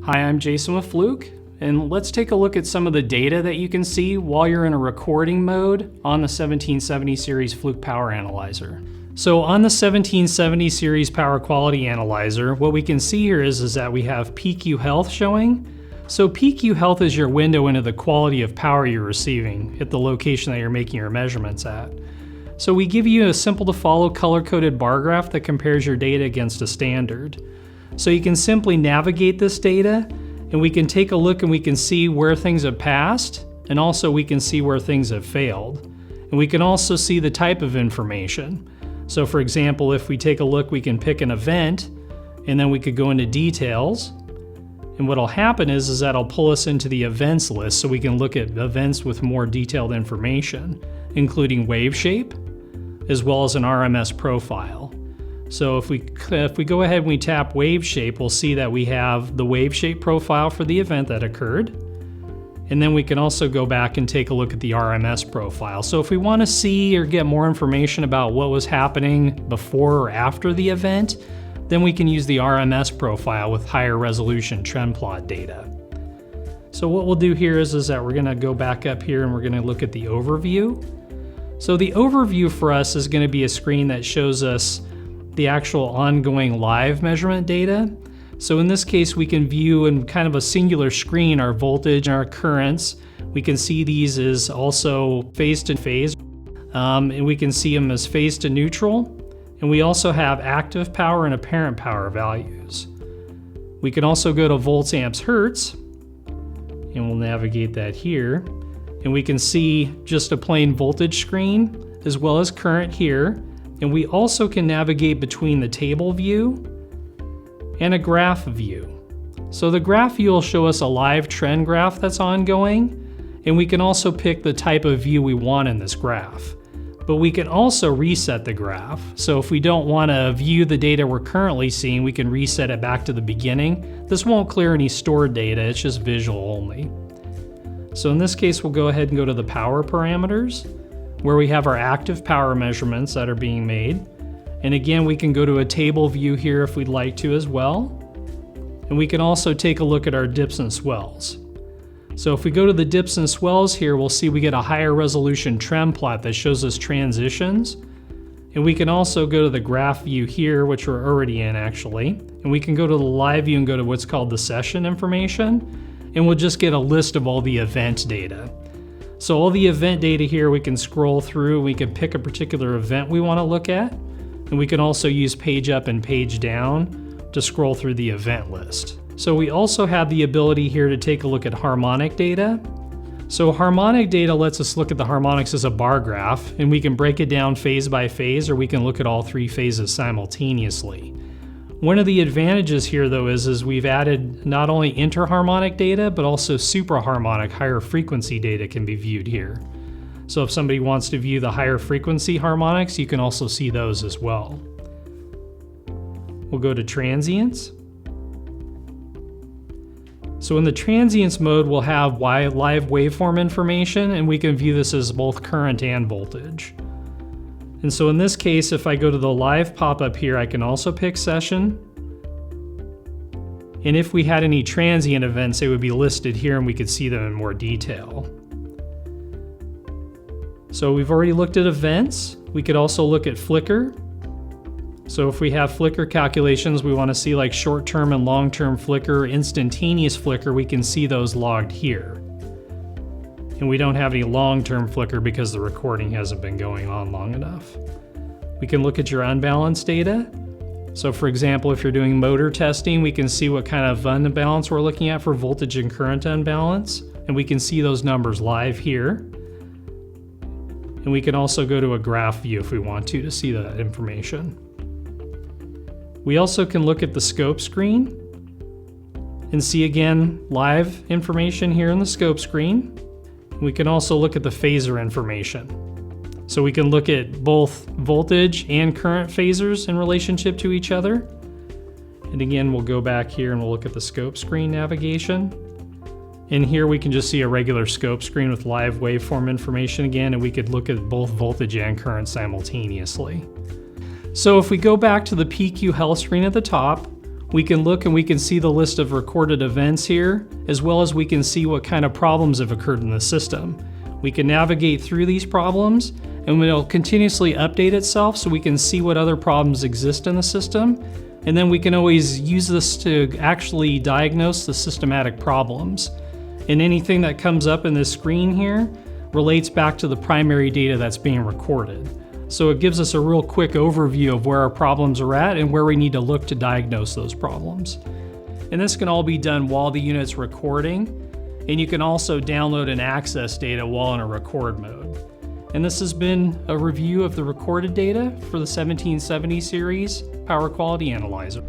Hi, I'm Jason with Fluke, and let's take a look at some of the data that you can see while you're in a recording mode on the 1770 series Fluke Power Analyzer. So on the 1770 series Power Quality Analyzer, what we can see here is that we have PQ Health showing. So PQ Health is your window into the quality of power you're receiving at the location that you're making your measurements at. So we give you a simple to follow color-coded bar graph that compares your data against a standard. So you can simply navigate this data and we can take a look and we can see where things have passed, and also we can see where things have failed. And we can also see the type of information. So for example, if we take a look, we can pick an event and then we could go into details. And what'll happen is that it'll pull us into the events list so we can look at events with more detailed information, including wave shape, as well as an RMS profile. So if we go ahead and we tap wave shape, we'll see that we have the wave shape profile for the event that occurred. And then we can also go back and take a look at the RMS profile. So if we want to see or get more information about what was happening before or after the event, then we can use the RMS profile with higher resolution trend plot data. So what we'll do here is that we're going to go back up here and we're going to look at the overview. So the overview for us is going to be a screen that shows us the actual ongoing live measurement data. So in this case, we can view in kind of a singular screen our voltage and our currents. We can see these as also phase to phase, and we can see them as phase to neutral. And we also have active power and apparent power values. We can also go to volts, amps, hertz, and we'll navigate that here. And we can see just a plain voltage screen as well as current here. And we also can navigate between the table view and a graph view. So the graph view will show us a live trend graph that's ongoing, and we can also pick the type of view we want in this graph. But we can also reset the graph. So if we don't want to view the data we're currently seeing, we can reset it back to the beginning. This won't clear any stored data, it's just visual only. So in this case, we'll go ahead and go to the power parameters, where we have our active power measurements that are being made. And again, we can go to a table view here if we'd like to as well. And we can also take a look at our dips and swells. So if we go to the dips and swells here, we'll see we get a higher resolution trend plot that shows us transitions. And we can also go to the graph view here, which we're already in actually. And we can go to the live view and go to what's called the session information. And we'll just get a list of all the event data. So all the event data here, we can scroll through, we can pick a particular event we want to look at, and we can also use page up and page down to scroll through the event list. So we also have the ability here to take a look at harmonic data. So harmonic data lets us look at the harmonics as a bar graph, and we can break it down phase by phase, or we can look at all three phases simultaneously. One of the advantages here though is we've added not only interharmonic data, but also supraharmonic higher frequency data can be viewed here. So if somebody wants to view the higher frequency harmonics, you can also see those as well. We'll go to transients. So in the transients mode, we'll have live waveform information, and we can view this as both current and voltage. And so in this case, if I go to the live pop-up here, I can also pick session. And if we had any transient events, they would be listed here and we could see them in more detail. So we've already looked at events. We could also look at flicker. So if we have flicker calculations, we want to see like short-term and long-term flicker, instantaneous flicker, we can see those logged here. And we don't have any long-term flicker because the recording hasn't been going on long enough. We can look at your unbalance data. So for example, if you're doing motor testing, we can see what kind of unbalance we're looking at for voltage and current unbalance. And we can see those numbers live here. And we can also go to a graph view if we want to see that information. We also can look at the scope screen and see again live information here in the scope screen. We can also look at the phasor information. So we can look at both voltage and current phasors in relationship to each other. And again, we'll go back here and we'll look at the scope screen navigation. And here we can just see a regular scope screen with live waveform information again, and we could look at both voltage and current simultaneously. So if we go back to the PQ Health screen at the top, We can look and we can see the list of recorded events here, as well as we can see what kind of problems have occurred in the system. We can navigate through these problems, and it'll continuously update itself so we can see what other problems exist in the system. And then we can always use this to actually diagnose the systematic problems. And anything that comes up in this screen here relates back to the primary data that's being recorded. So it gives us a real quick overview of where our problems are at and where we need to look to diagnose those problems. And this can all be done while the unit's recording, and you can also download and access data while in a record mode. And this has been a review of the recorded data for the 1770 series Power Quality Analyzer.